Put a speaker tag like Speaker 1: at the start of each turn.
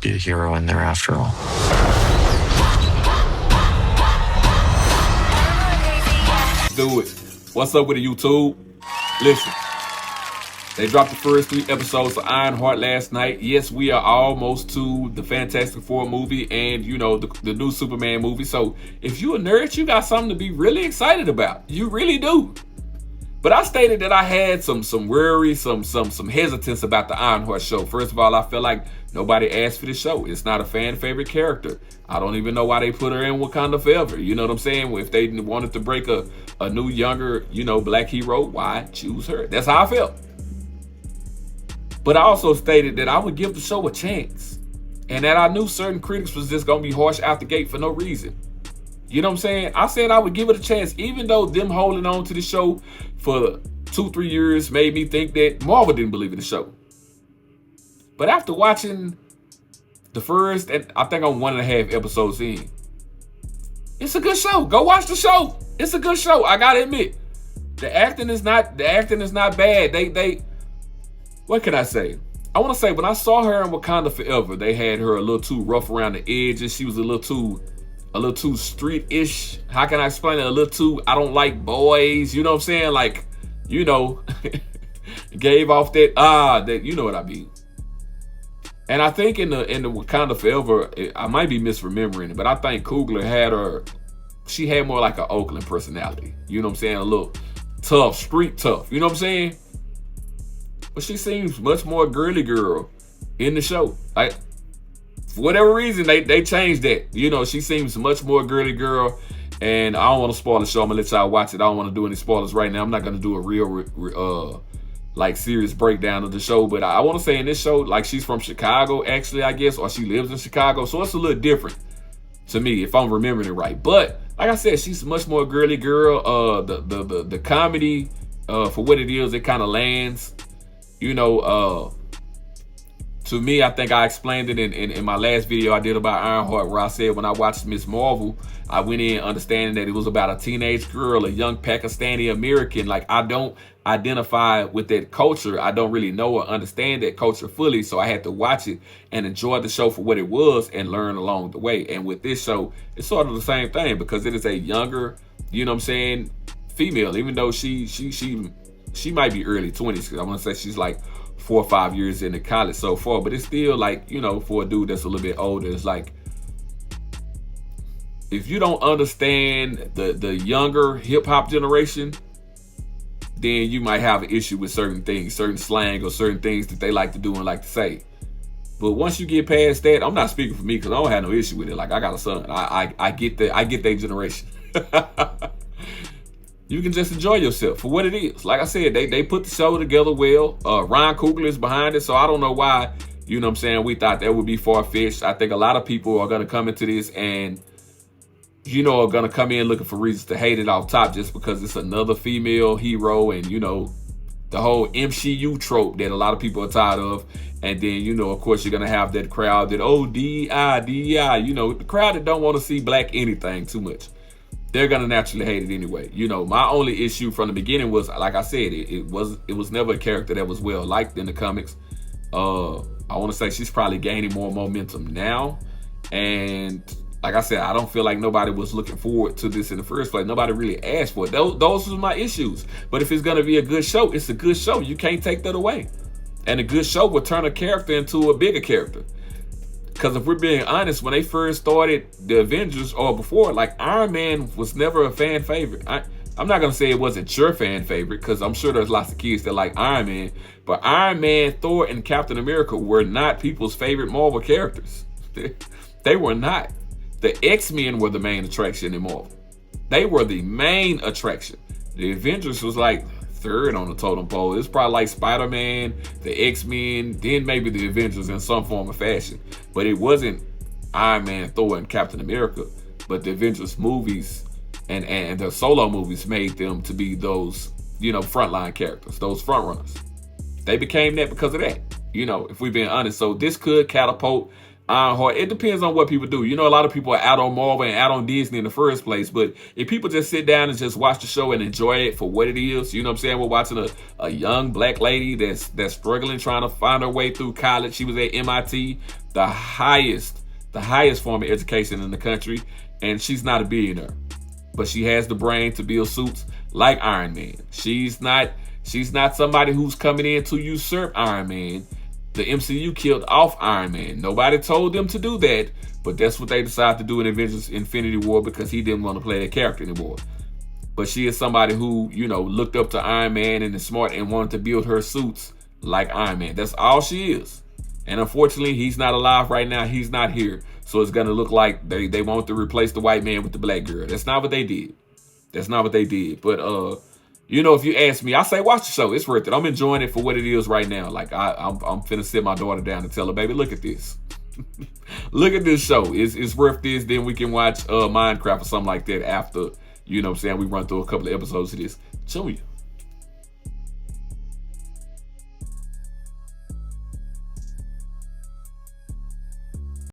Speaker 1: be a hero in there after all.
Speaker 2: Do it. What's up with the YouTube? Listen, they dropped the first 3 episodes of Ironheart last night. Yes, we are almost to the Fantastic Four movie and, you know, the new Superman movie. So if you're a nerd, you got something to be really excited about. You really do. But I stated that I had some worry, some hesitance about the Ironheart show. First of all, I feel like nobody asked for the show. It's not a fan favorite character. I don't even know why they put her in Wakanda Forever. You know what I'm saying? If they wanted to break a new, younger, you know, black hero, why choose her? That's how I felt. But I also stated that I would give the show a chance. And that I knew certain critics was just going to be harsh out the gate for no reason. You know what I'm saying? I said I would give it a chance, even though them holding on to the show for 2-3 years made me think that Marvel didn't believe in the show. But after watching the first, and I think I'm 1.5 episodes in, it's a good show. Go watch the show. It's a good show. I gotta admit, the acting is not bad. They what can I say? I want to say when I saw her in Wakanda Forever, they had her a little too rough around the edges. She was a little too street-ish. How can I explain it? A little too, I don't like boys. You know what I'm saying? Like, you know, gave off that you know what I mean. And I think in the Wakanda Forever, I might be misremembering it, but I think Coogler she had more like an Oakland personality. You know what I'm saying? A little tough, street tough. You know what I'm saying? But she seems much more girly girl in the show. Like, for whatever reason, they changed that. You know, she seems much more girly girl. And I don't want to spoil the show. I'm going to let y'all watch it. I don't want to do any spoilers right now. I'm not going to do a real, like, serious breakdown of the show. But I want to say in this show, like, she's from Chicago, actually, I guess. Or she lives in Chicago. So it's a little different to me, if I'm remembering it right. But, like I said, she's much more girly girl. The comedy, for what it is, it kind of lands. You know, to me, I think I explained it in my last video I did about Ironheart, where I said when I watched Miss Marvel, I went in understanding that it was about a teenage girl, a young Pakistani American. Like, I don't identify with that culture. I don't really know or understand that culture fully. So I had to watch it and enjoy the show for what it was and learn along the way. And with this show, it's sort of the same thing because it is a younger, you know what I'm saying, female, even though she might be early 20s, because I want to say she's like 4 or 5 years into college so far, but it's still like, you know, for a dude that's a little bit older, it's like, if you don't understand the younger hip-hop generation, then you might have an issue with certain things, certain slang or certain things that they like to do and like to say. But once you get past that, I'm not speaking for me because I don't have no issue with it. Like, I got a son. I get that generation. You can just enjoy yourself for what it is. Like I said, they put the show together well. Ryan Coogler is behind it, so I don't know why, you know what I'm saying, we thought that would be far-fetched. I think a lot of people are going to come into this and, you know, are going to come in looking for reasons to hate it off top just because it's another female hero and, you know, the whole MCU trope that a lot of people are tired of. And then, you know, of course, you're going to have that crowd that, oh, DEI, you know, the crowd that don't want to see black anything too much. They're gonna naturally hate it anyway. You know, my only issue from the beginning was, like I said, it was never a character that was well liked in the comics. I want to say she's probably gaining more momentum now, and like I said, I don't feel like nobody was looking forward to this in the first place. Nobody really asked for it. Those were my issues. But if it's gonna be a good show, it's a good show. You can't take that away. And a good show will turn a character into a bigger character. Because if we're being honest, when they first started the Avengers, or before, like, Iron Man was never a fan favorite. I'm not going to say it wasn't your fan favorite, because I'm sure there's lots of kids that like Iron Man. But Iron Man, Thor, and Captain America were not people's favorite Marvel characters. They were not. The X-Men were the main attraction in Marvel. They were the main attraction. The Avengers was like third on the totem pole. It's probably like Spider-Man, the X-Men, then maybe the Avengers in some form or fashion. But it wasn't Iron Man, Thor, and Captain America. But the Avengers movies and the solo movies made them to be those, you know, frontline characters, those frontrunners. They became that because of that, you know, if we're being honest. So this could catapult Ironheart. It depends on what people do. You know, a lot of people are out on Marvel and out on Disney in the first place. But if people just sit down and just watch the show and enjoy it for what it is, you know what I'm saying? We're watching a young black lady that's struggling, trying to find her way through college. She was at MIT, the highest form of education in the country, and she's not a billionaire. But she has the brain to build suits like Iron Man. She's not somebody who's coming in to usurp Iron Man. The MCU killed off Iron Man. Nobody told them to do that, but that's what they decided to do in Avengers Infinity War because he didn't want to play that character anymore. But she is somebody who, you know, looked up to Iron Man and is smart and wanted to build her suits like Iron Man. That's all she is. And unfortunately, he's not alive right now. He's not here. So it's going to look like they want to replace the white man with the black girl. That's not what they did. That's not what they did. But, you know, if you ask me, I say watch the show. It's worth it. I'm enjoying it for what it is right now. Like, I'm finna sit my daughter down and tell her, baby, look at this. Look at this show. It's worth this. Then we can watch Minecraft or something like that after, you know what I'm saying, we run through a couple of episodes of this. Junior.